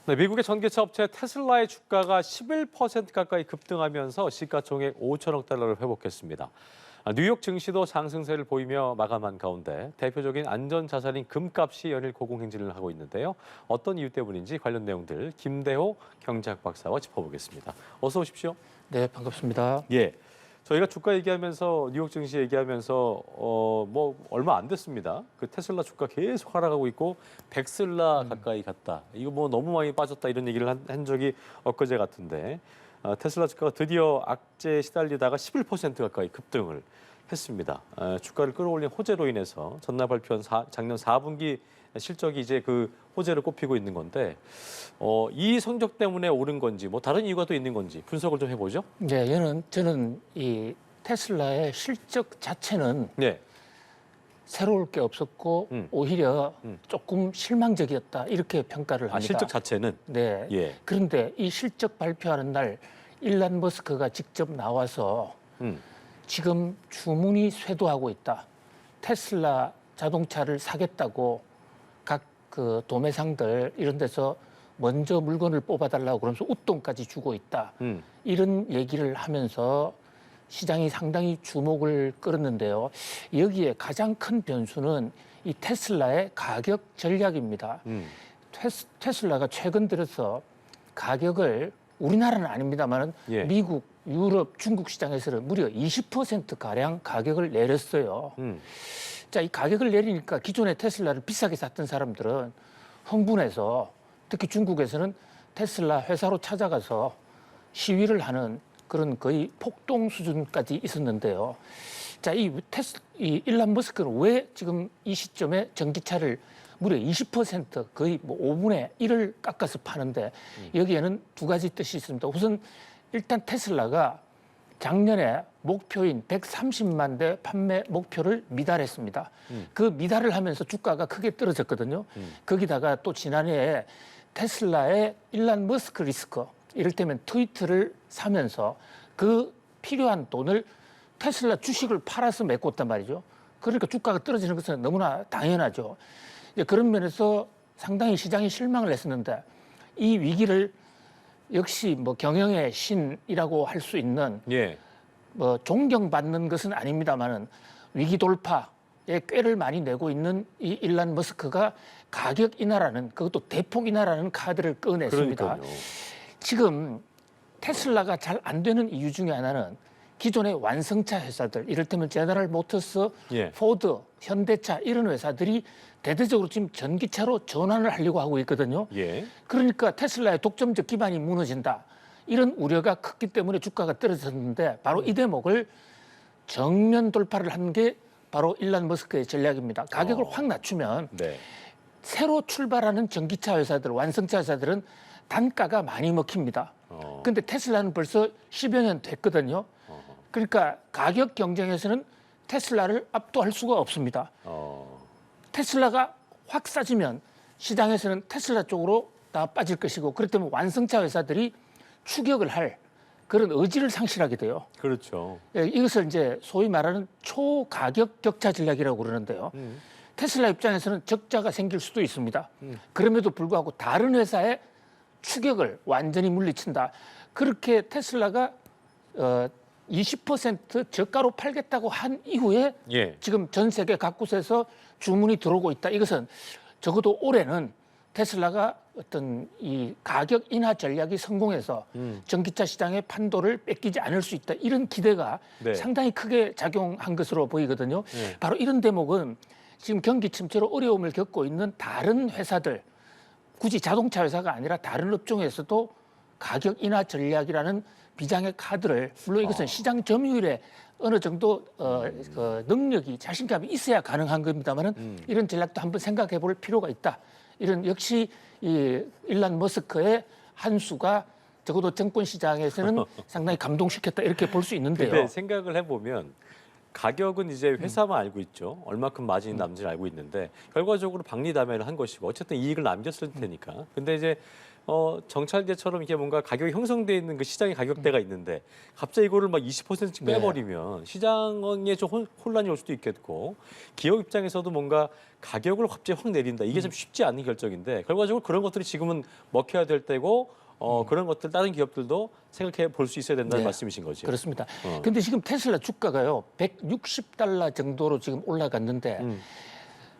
네, 미국의 전기차 업체 테슬라의 주가가 11% 가까이 급등하면서 시가총액 5천억 달러를 회복했습니다. 뉴욕 증시도 상승세를 보이며 마감한 가운데 대표적인 안전자산인 금값이 연일 고공행진을 하고 있는데요. 어떤 이유 때문인지 관련 내용들 김대호 경제학 박사와 짚어보겠습니다. 어서 오십시오. 네, 반갑습니다. 예. 저희가 주가 얘기하면서 뉴욕 증시 얘기하면서 뭐 얼마 안 됐습니다. 그 테슬라 주가 계속 하락하고 있고 백슬라 가까이 갔다. 이거 뭐 너무 많이 빠졌다 이런 얘기를 한 적이 엊그제 같은데 테슬라 주가가 드디어 악재에 시달리다가 11% 가까이 급등을 했습니다. 주가를 끌어올린 호재로 인해서 전날 발표한 작년 4분기 실적이 이제 그 호재를 꼽히고 있는 건데 이 성적 때문에 오른 건지 뭐 다른 이유가 또 있는 건지 분석을 좀 해보죠. 네, 저는 이 테슬라의 실적 자체는 네. 새로울 게 없었고 오히려 조금 실망적이었다 이렇게 평가를 합니다. 실적 자체는? 네. 예. 그런데 이 실적 발표하는 날 일란 머스크가 직접 나와서 지금 주문이 쇄도하고 있다. 테슬라 자동차를 사겠다고 각 그 도매상들 이런 데서 먼저 물건을 뽑아달라고 그러면서 웃돈까지 주고 있다. 이런 얘기를 하면서 시장이 상당히 주목을 끌었는데요. 여기에 가장 큰 변수는 이 테슬라의 가격 전략입니다. 테슬라가 최근 들어서 가격을 우리나라는 아닙니다만 예. 미국, 유럽, 중국 시장에서는 무려 20%가량 가격을 내렸어요. 자, 이 가격을 내리니까 기존에 테슬라를 비싸게 샀던 사람들은 흥분해서 특히 중국에서는 테슬라 회사로 찾아가서 시위를 하는 그런 거의 폭동 수준까지 있었는데요. 자, 이 일란 머스크는 왜 지금 이 시점에 전기차를 무려 20% 거의 뭐 5분의 1을 깎아서 파는데 여기에는 두 가지 뜻이 있습니다. 우선 일단 테슬라가 작년에 목표인 130만 대 판매 목표를 미달했습니다. 그 미달을 하면서 주가가 크게 떨어졌거든요. 거기다가 또 지난해에 테슬라의 일란 머스크 리스크, 이를테면 트위터를 사면서 그 필요한 돈을 테슬라 주식을 팔아서 메꿨단 말이죠. 그러니까 주가가 떨어지는 것은 너무나 당연하죠. 그런 면에서 상당히 시장이 실망을 했었는데 이 위기를 역시 뭐 경영의 신이라고 할 수 있는 예. 뭐 존경받는 것은 아닙니다만은 위기 돌파에 꾀를 많이 내고 있는 이 일란 머스크가 가격 인하라는 그것도 대폭 인하라는 카드를 꺼냈습니다. 그러니까요. 지금 테슬라가 잘 안 되는 이유 중에 하나는 기존의 완성차 회사들, 이를테면 제너럴 모터스, 예. 포드, 현대차 이런 회사들이 대대적으로 지금 전기차로 전환을 하려고 하고 있거든요. 예. 그러니까 테슬라의 독점적 기반이 무너진다. 이런 우려가 컸기 때문에 주가가 떨어졌는데 바로 이 대목을 정면 돌파를 한 게 바로 일란 머스크의 전략입니다. 가격을 확 낮추면 네. 새로 출발하는 전기차 회사들, 완성차 회사들은 단가가 많이 먹힙니다. 근데 테슬라는 벌써 10여 년 됐거든요. 그러니까 가격 경쟁에서는 테슬라를 압도할 수가 없습니다. 테슬라가 확 싸지면 시장에서는 테슬라 쪽으로 다 빠질 것이고 그렇다면 완성차 회사들이 추격을 할 그런 의지를 상실하게 돼요. 그렇죠. 이것을 이제 소위 말하는 초가격 격차 전략이라고 그러는데요. 테슬라 입장에서는 적자가 생길 수도 있습니다. 그럼에도 불구하고 다른 회사의 추격을 완전히 물리친다. 그렇게 테슬라가 20% 저가로 팔겠다고 한 이후에 예. 지금 전 세계 각곳에서 주문이 들어오고 있다. 이것은 적어도 올해는 테슬라가 어떤 이 가격 인하 전략이 성공해서 전기차 시장의 판도를 뺏기지 않을 수 있다. 이런 기대가 네. 상당히 크게 작용한 것으로 보이거든요. 바로 이런 대목은 지금 경기 침체로 어려움을 겪고 있는 다른 회사들, 굳이 자동차 회사가 아니라 다른 업종에서도 가격 인하 전략이라는 비장의 카드를, 물론 이것은 시장 점유율에 어느 정도 그 능력이, 자신감이 있어야 가능한 겁니다만은 이런 전략도 한번 생각해 볼 필요가 있다. 이런 역시 이 일란 머스크의 한 수가 적어도 정권 시장에서는 상당히 감동시켰다 이렇게 볼 수 있는데요. 근데 생각을 해보면 가격은 이제 회사만 알고 있죠. 얼마큼 마진이 남는지를 알고 있는데 결과적으로 박리담회를 한 것이고 어쨌든 이익을 남겼을 테니까. 근데 이제 정찰제처럼 이게 뭔가 가격이 형성돼 있는 그 시장의 가격대가 있는데 갑자기 이거를 막 20%씩 빼버리면 시장에 좀 혼란이 올 수도 있겠고 기업 입장에서도 뭔가 가격을 갑자기 확 내린다. 이게 좀 쉽지 않은 결정인데 결과적으로 그런 것들이 지금은 먹혀야 될 때고 그런 것들 다른 기업들도 생각해 볼 수 있어야 된다는 말씀이신 거죠. 그렇습니다. 근데 지금 테슬라 주가가요 160달러 정도로 지금 올라갔는데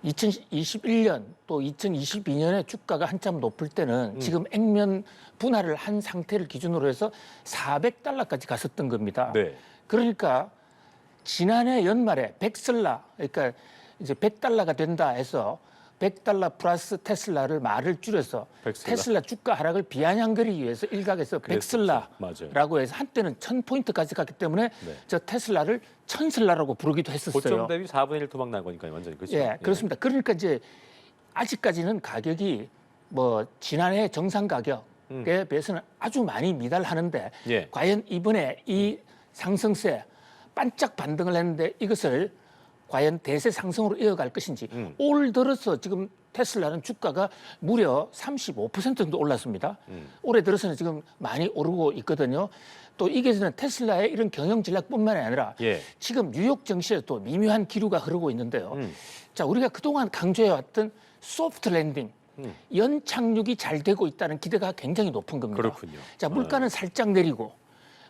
2021년 또 2022년에 주가가 한참 높을 때는 지금 액면 분할을 한 상태를 기준으로 해서 400달러까지 갔었던 겁니다. 네. 그러니까 지난해 연말에 백슬라 그러니까 이제 100달러가 된다 해서 100달러 플러스 테슬라를 말을 줄여서 백슬라. 테슬라 주가 하락을 비아냥거리기 위해서 일각에서 백슬라라고 해서 한때는 1000포인트까지 갔기 때문에 저 테슬라를 천슬라라고 부르기도 했었어요. 고점 대비 4분의 1 토막 난 거니까요, 완전히. 그렇죠? 예, 그렇습니다. 그러니까 이제 아직까지는 가격이 뭐 지난해 정상 가격에 비해서는 아주 많이 미달하는데 과연 이번에 이 상승세 반짝 반등을 했는데 이것을 과연 대세 상승으로 이어갈 것인지 올 들어서 지금 테슬라는 주가가 무려 35% 정도 올랐습니다. 올해 들어서는 지금 많이 오르고 있거든요. 또 이게 테슬라의 이런 경영 전략뿐만 아니라 지금 뉴욕 증시에 또 미묘한 기류가 흐르고 있는데요. 자, 우리가 그동안 강조해왔던 소프트 랜딩, 연착륙이 잘 되고 있다는 기대가 굉장히 높은 겁니다. 그렇군요. 자, 물가는 살짝 내리고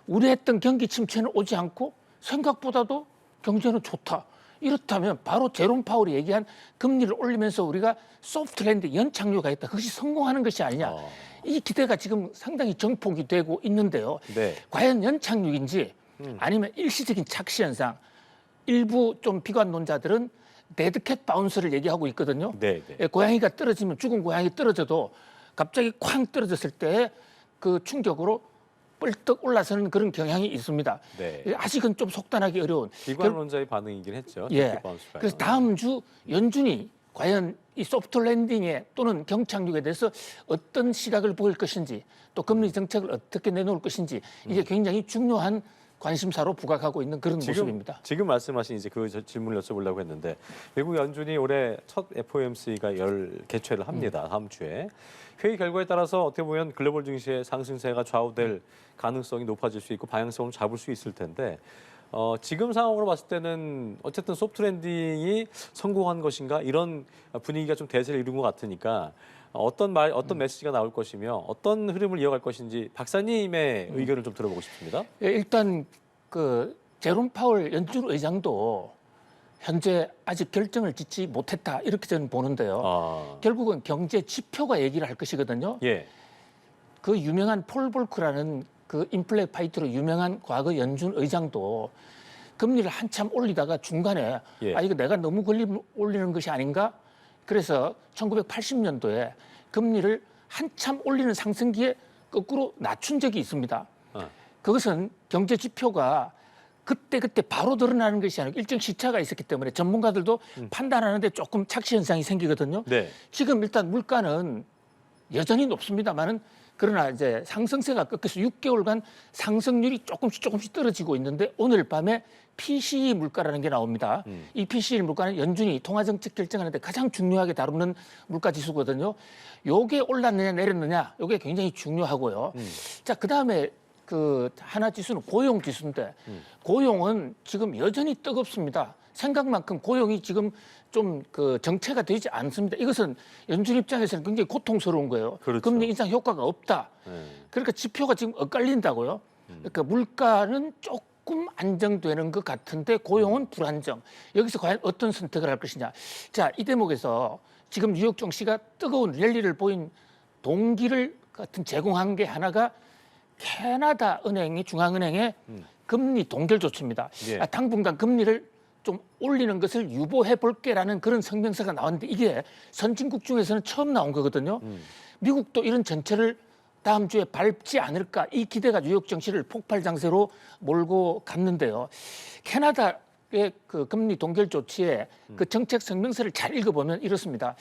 우려했던 경기 침체는 오지 않고 생각보다도 경제는 좋다. 이렇다면 바로 제롬 파월이 얘기한 금리를 올리면서 우리가 소프트 랜딩 연착륙가 있다. 그것이 성공하는 것이 아니냐. 이 기대가 지금 상당히 정폭이 되고 있는데요. 과연 연착륙인지 아니면 일시적인 착시 현상. 일부 좀 비관론자들은 데드캣 바운스를 얘기하고 있거든요. 고양이가 떨어지면 죽은 고양이 떨어져도 갑자기 쾅 떨어졌을 때 그 충격으로 뻘떡 올라서는 그런 경향이 있습니다. 아직은 좀 속단하기 어려운. 비관론자의 반응이긴 했죠. 그래서 다음 주 연준이 과연 이 소프트 랜딩에 또는 경착륙에 대해서 어떤 시각을 보일 것인지 또 금리 정책을 어떻게 내놓을 것인지 이게 굉장히 중요한 관심사로 부각하고 있는 그런 모습입니다. 지금 말씀하신 이제 그 질문을 여쭤보려고 했는데 미국 연준이 올해 첫 FOMC가 개최를 합니다. 다음 주에. 회의 결과에 따라서 어떻게 보면 글로벌 증시의 상승세가 좌우될 가능성이 높아질 수 있고 방향성을 잡을 수 있을 텐데 지금 상황으로 봤을 때는 어쨌든 소프트 랜딩이 성공한 것인가 이런 분위기가 좀 대세를 이룬 것 같으니까 어떤 메시지가 나올 것이며 어떤 흐름을 이어갈 것인지 박사님의 의견을 좀 들어보고 싶습니다. 일단 그 제롬 파월 연준 의장도 현재 아직 결정을 짓지 못했다 이렇게 저는 보는데요. 결국은 경제 지표가 얘기를 할 것이거든요. 그 유명한 폴 볼크라는 그 인플레 파이터로 유명한 과거 연준 의장도 금리를 한참 올리다가 중간에 이거 내가 너무 올리는 것이 아닌가? 그래서 1980년도에 금리를 한참 올리는 상승기에 거꾸로 낮춘 적이 있습니다. 그것은 경제 지표가 그때 바로 드러나는 것이 아니고 일정 시차가 있었기 때문에 전문가들도 판단하는데 조금 착시 현상이 생기거든요. 지금 일단 물가는 여전히 높습니다만은 그러나 이제 상승세가 꺾여서 6개월간 상승률이 조금씩 떨어지고 있는데 오늘 밤에 PCE 물가라는 게 나옵니다. 이 PCE 물가는 연준이 통화정책 결정하는데 가장 중요하게 다루는 물가 지수거든요. 요게 올랐느냐 내렸느냐 요게 굉장히 중요하고요. 자, 그다음에 그 하나 지수는 고용 지수인데 고용은 지금 여전히 뜨겁습니다. 생각만큼 고용이 지금 좀 그 정체가 되지 않습니다. 이것은 연준 입장에서는 굉장히 고통스러운 거예요. 금리 인상 효과가 없다. 그러니까 지표가 지금 엇갈린다고요. 그러니까 물가는 조금 안정되는 것 같은데 고용은 불안정. 여기서 과연 어떤 선택을 할 것이냐. 자, 이 대목에서 지금 뉴욕 증시가 뜨거운 랠리를 보인 동기를 같은 제공한 게 하나가 캐나다 은행이 중앙은행의 금리 동결 조치입니다. 당분간 금리를 좀 올리는 것을 유보해 볼게라는 그런 성명서가 나왔는데 이게 선진국 중에서는 처음 나온 거거든요. 미국도 이런 전체를 다음 주에 밟지 않을까 이 기대가 뉴욕 증시를 폭발 장세로 몰고 갔는데요. 캐나다의 그 금리 동결 조치에 그 정책 성명서를 잘 읽어보면 이렇습니다.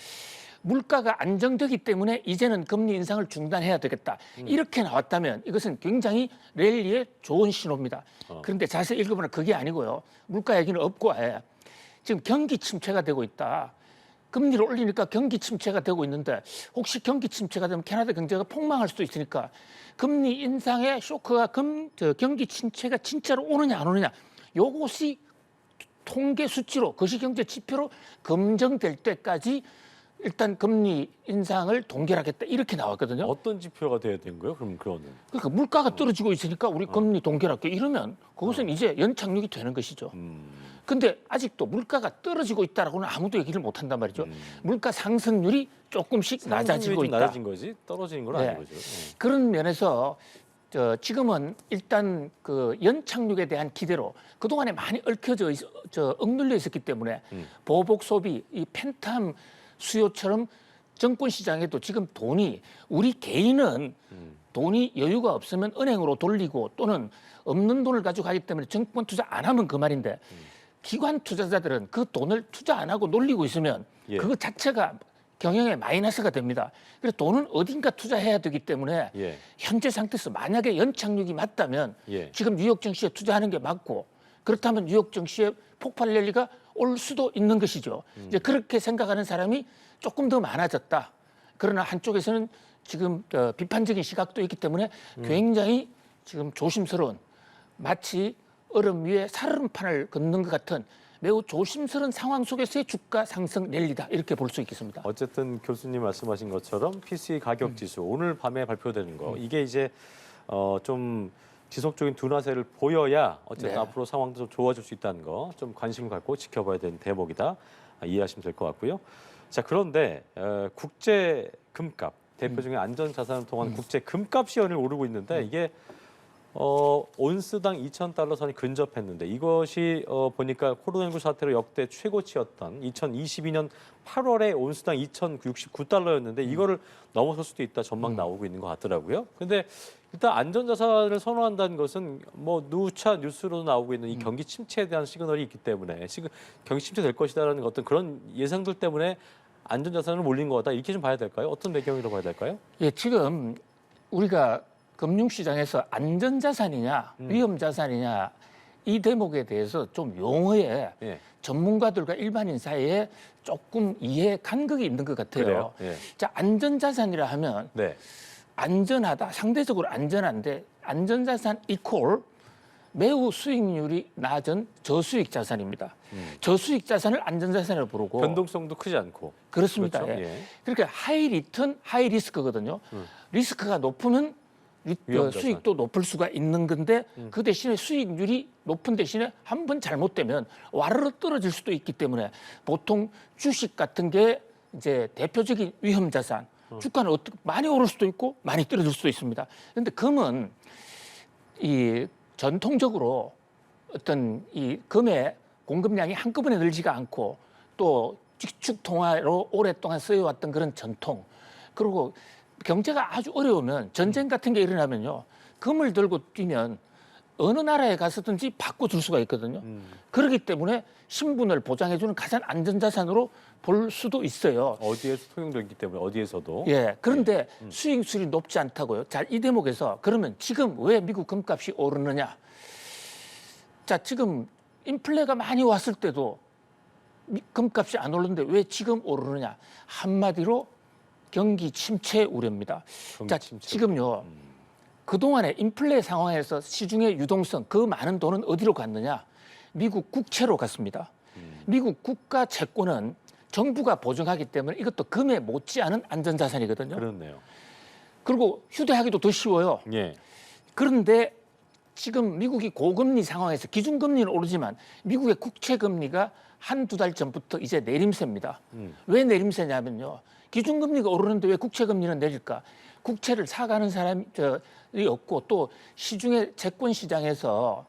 물가가 안정되기 때문에 이제는 금리 인상을 중단해야 되겠다. 이렇게 나왔다면 이것은 굉장히 랠리의 좋은 신호입니다. 그런데 자세히 읽어보면 그게 아니고요. 물가 얘기는 없고 아예 지금 경기 침체가 되고 있다. 금리를 올리니까 경기 침체가 되고 있는데 혹시 경기 침체가 되면 캐나다 경제가 폭망할 수도 있으니까 금리 인상의 쇼크가 경기 침체가 진짜로 오느냐 안 오느냐 요것이 통계 수치로 거시경제 지표로 검증될 때까지 일단 금리 인상을 동결하겠다 이렇게 나왔거든요. 어떤 지표가 돼야 되는 거예요? 그럼 그거는 그러니까 물가가 떨어지고 있으니까 우리 금리 동결할게 이러면 그것은 이제 연착륙이 되는 것이죠. 근데 아직도 물가가 떨어지고 있다라고는 아무도 얘기를 못 한단 말이죠. 물가 상승률이 조금씩 낮아지고 좀 있다. 낮아진 거지 떨어지는 건 네. 아닌 거죠. 그런 면에서 지금은 일단 그 연착륙에 대한 기대로 그동안에 많이 억눌려 있었기 때문에 보복 소비, 이 팬텀 수요처럼 정권 시장에도 지금 우리 개인은 돈이 여유가 없으면 은행으로 돌리고 또는 없는 돈을 가지고 가기 때문에 정권 투자 안 하면 그 말인데 기관 투자자들은 그 돈을 투자 안 하고 놀리고 있으면 예. 그것 자체가 경영에 마이너스가 됩니다. 그래서 돈은 어딘가 투자해야 되기 때문에 예. 현재 상태에서 만약에 연착륙이 맞다면 예. 지금 뉴욕 증시에 투자하는 게 맞고 그렇다면 뉴욕 증시에 폭발 랠리가 올 수도 있는 것이죠. 이제 그렇게 생각하는 사람이 조금 더 많아졌다. 그러나 한쪽에서는 지금 비판적인 시각도 있기 때문에 굉장히 지금 조심스러운 마치 얼음 위에 살얼음판을 걷는 것 같은 매우 조심스러운 상황 속에서의 주가 상승 랠리다 이렇게 볼 수 있겠습니다. 어쨌든 교수님 말씀하신 것처럼 PCE 가격 지수 오늘 밤에 발표되는 거 이게 이제 좀 지속적인 둔화세를 보여야 어쨌든 네. 앞으로 상황도 좀 좋아질 수 있다는 거 좀 관심을 갖고 지켜봐야 되는 대목이다 이해하시면 될 것 같고요. 자 그런데 국제 금값 대표적인 안전 자산을 통한 국제 금값이 연일 오르고 있는데 이게 온스당 2,000달러 선이 근접했는데 이것이 보니까 코로나19 사태로 역대 최고치였던 2022년 8월에 온스당 2,069달러였는데 이거를 넘어설 수도 있다 전망 나오고 있는 것 같더라고요. 근데 일단 안전자산을 선호한다는 것은 뭐 누차 뉴스로 나오고 있는 이 경기 침체에 대한 시그널이 있기 때문에 지금 경기 침체 될 것이다라는 어떤 그런 예상들 때문에 안전자산을 몰린 거다 이렇게 좀 봐야 될까요? 어떤 배경으로 봐야 될까요? 예, 지금 우리가 금융시장에서 안전자산이냐 위험자산이냐 이 대목에 대해서 좀 용어에 예. 전문가들과 일반인 사이에 조금 이해 간극이 있는 것 같아요. 그래요? 예. 자, 안전자산이라 하면 네. 안전하다, 상대적으로 안전한데 안전자산 이퀄 매우 수익률이 낮은 저수익 자산입니다. 저수익 자산을 안전자산으로 부르고 변동성도 크지 않고. 그렇습니다. 그렇죠? 예. 예. 그러니까 하이 리턴, 하이 리스크거든요. 리스크가 높으면 위험자산. 수익도 높을 수가 있는 건데 그 대신에 수익률이 높은 대신에 한 번 잘못되면 와르르 떨어질 수도 있기 때문에 보통 주식 같은 게 이제 대표적인 위험자산. 주가는 많이 오를 수도 있고 많이 떨어질 수도 있습니다. 그런데 금은 이 전통적으로 어떤 이 금의 공급량이 한꺼번에 늘지가 않고 또 직축 통화로 오랫동안 쓰여왔던 그런 전통 그리고 경제가 아주 어려우면 전쟁 같은 게 일어나면요 금을 들고 뛰면 어느 나라에 가서든지 바꿔줄 수가 있거든요. 그렇기 때문에 신분을 보장해주는 가장 안전자산으로 볼 수도 있어요. 어디에서 통용되기 때문에 어디에서도. 예. 그런데 수익률이 높지 않다고요. 자, 이 대목에서 그러면 지금 왜 미국 금값이 오르느냐? 자, 지금 인플레가 많이 왔을 때도 금값이 안 오르는데 왜 지금 오르느냐? 한마디로 경기 침체 우려입니다. 자, 침체. 지금요. 그동안에 인플레 상황에서 시중의 유동성, 그 많은 돈은 어디로 갔느냐? 미국 국채로 갔습니다. 미국 국가 채권은 정부가 보증하기 때문에 이것도 금에 못지않은 안전자산이거든요. 그렇네요. 그리고 휴대하기도 더 쉬워요. 예. 그런데 지금 미국이 고금리 상황에서 기준금리는 오르지만 미국의 국채금리가 한두 달 전부터 이제 내림세입니다. 왜 내림세냐면요. 기준금리가 오르는데 왜 국채금리는 내릴까? 국채를 사가는 사람이 없고 또 시중의 채권 시장에서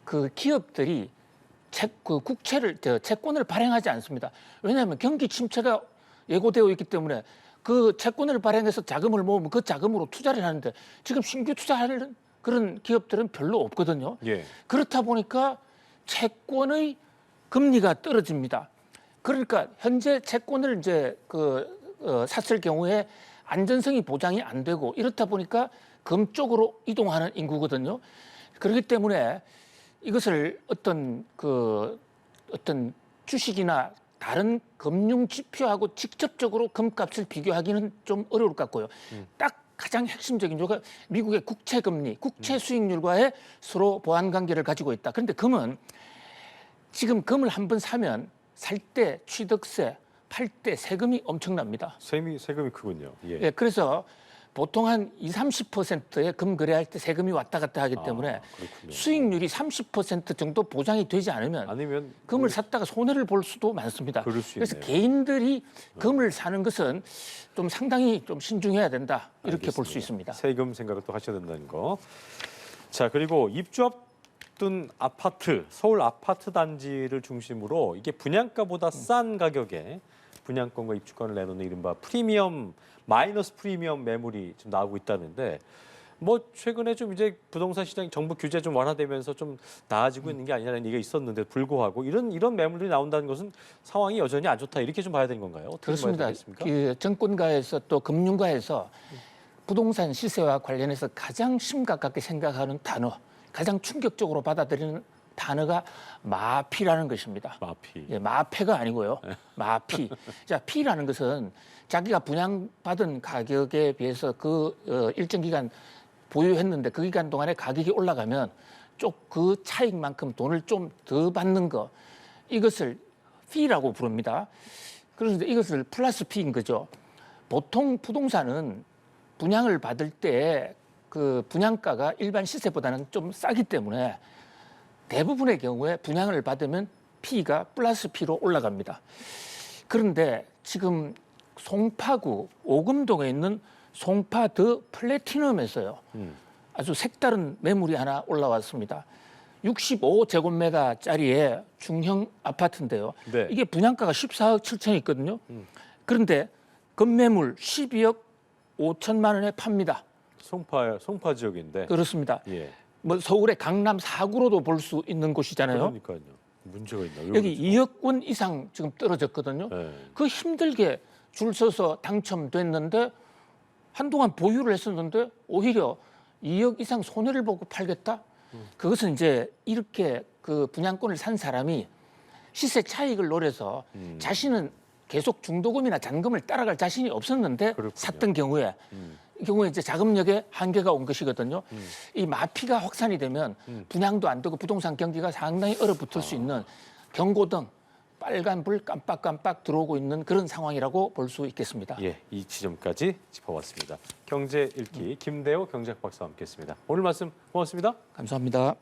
그 기업들이 채권을 발행하지 않습니다. 왜냐하면 경기 침체가 예고되어 있기 때문에 그 채권을 발행해서 자금을 모으면 그 자금으로 투자를 하는데 지금 신규 투자하는 그런 기업들은 별로 없거든요. 예. 그렇다 보니까 채권의 금리가 떨어집니다. 그러니까 현재 채권을 이제 샀을 경우에 안전성이 보장이 안 되고 이렇다 보니까 금 쪽으로 이동하는 인구거든요. 그렇기 때문에 이것을 어떤 주식이나 다른 금융 지표하고 직접적으로 금값을 비교하기는 좀 어려울 것 같고요. 딱 가장 핵심적인 조가 미국의 국채 금리, 국채 수익률과의 서로 보완 관계를 가지고 있다. 그런데 금은 지금 금을 한번 사면 살 때 취득세, 팔 때 세금이 엄청납니다. 세금이 크군요. 예. 예, 그래서 보통 한 20~30%의 금 거래할 때 세금이 왔다 갔다 하기 때문에 그렇군요. 수익률이 30% 정도 보장이 되지 않으면 아니면 금을 샀다가 손해를 볼 수도 많습니다. 그럴 수 그래서 있네요. 개인들이 금을 사는 것은 좀 상당히 좀 신중해야 된다 이렇게 볼 수 알겠습니다. 있습니다. 세금 생각을 또 하셔야 된다는 거. 자, 그리고 입주 앞둔 아파트, 서울 아파트 단지를 중심으로 이게 분양가보다 싼 가격에 분양권과 입주권을 내놓는 이른바 프리미엄 마이너스 프리미엄 매물이 좀 나오고 있다는데 뭐 최근에 좀 이제 부동산 시장이 정부 규제 좀 완화되면서 좀 나아지고 있는 게 아니냐는 얘기가 있었는데 불구하고 이런 매물들이 나온다는 것은 상황이 여전히 안 좋다 이렇게 좀 봐야 되는 건가요? 어떻게 그렇습니다. 봐야 되겠습니까? 그 정권가에서 또 금융가에서 부동산 시세와 관련해서 가장 심각하게 생각하는 단어, 가장 충격적으로 받아들이는 단어가 마피라는 것입니다. 마피. 예, 마패가 아니고요. 마피. 자, 피라는 것은 자기가 분양받은 가격에 비해서 일정 기간 보유했는데 그 기간 동안에 가격이 올라가면 그 차익만큼 돈을 좀 더 받는 거. 이것을 피라고 부릅니다. 그런데 이것을 플러스 피인 거죠. 보통 부동산은 분양을 받을 때 그 분양가가 일반 시세보다는 좀 싸기 때문에 대부분의 경우에 분양을 받으면 P가 플러스 P로 올라갑니다. 그런데 지금 송파구 오금동에 있는 송파 더 플래티넘에서요. 아주 색다른 매물이 하나 올라왔습니다. 65제곱미터짜리의 중형 아파트인데요. 네. 이게 분양가가 14억 7천이 있거든요. 그런데 건매물 12억 5천만 원에 팝니다. 송파 지역인데. 그렇습니다. 예. 뭐 서울의 강남 4구로도 볼 수 있는 곳이잖아요. 그러니까요. 문제가 있나? 여기 2억 원 이상 지금 떨어졌거든요. 네. 그 힘들게 줄 서서 당첨됐는데 한동안 보유를 했었는데 오히려 2억 이상 손해를 보고 팔겠다? 그것은 이제 이렇게 그 분양권을 산 사람이 시세 차익을 노려서 자신은 계속 중도금이나 잔금을 따라갈 자신이 없었는데 그렇군요. 샀던 경우에 이 경우에 이제 자금력에 한계가 온 것이거든요. 이 마피가 확산이 되면 분양도 안 되고 부동산 경기가 상당히 얼어붙을 수 있는 경고등 빨간불 깜빡깜빡 들어오고 있는 그런 상황이라고 볼 수 있겠습니다. 예, 이 지점까지 짚어봤습니다. 경제 읽기 김대호 경제학 박사와 함께했습니다. 오늘 말씀 고맙습니다. 감사합니다.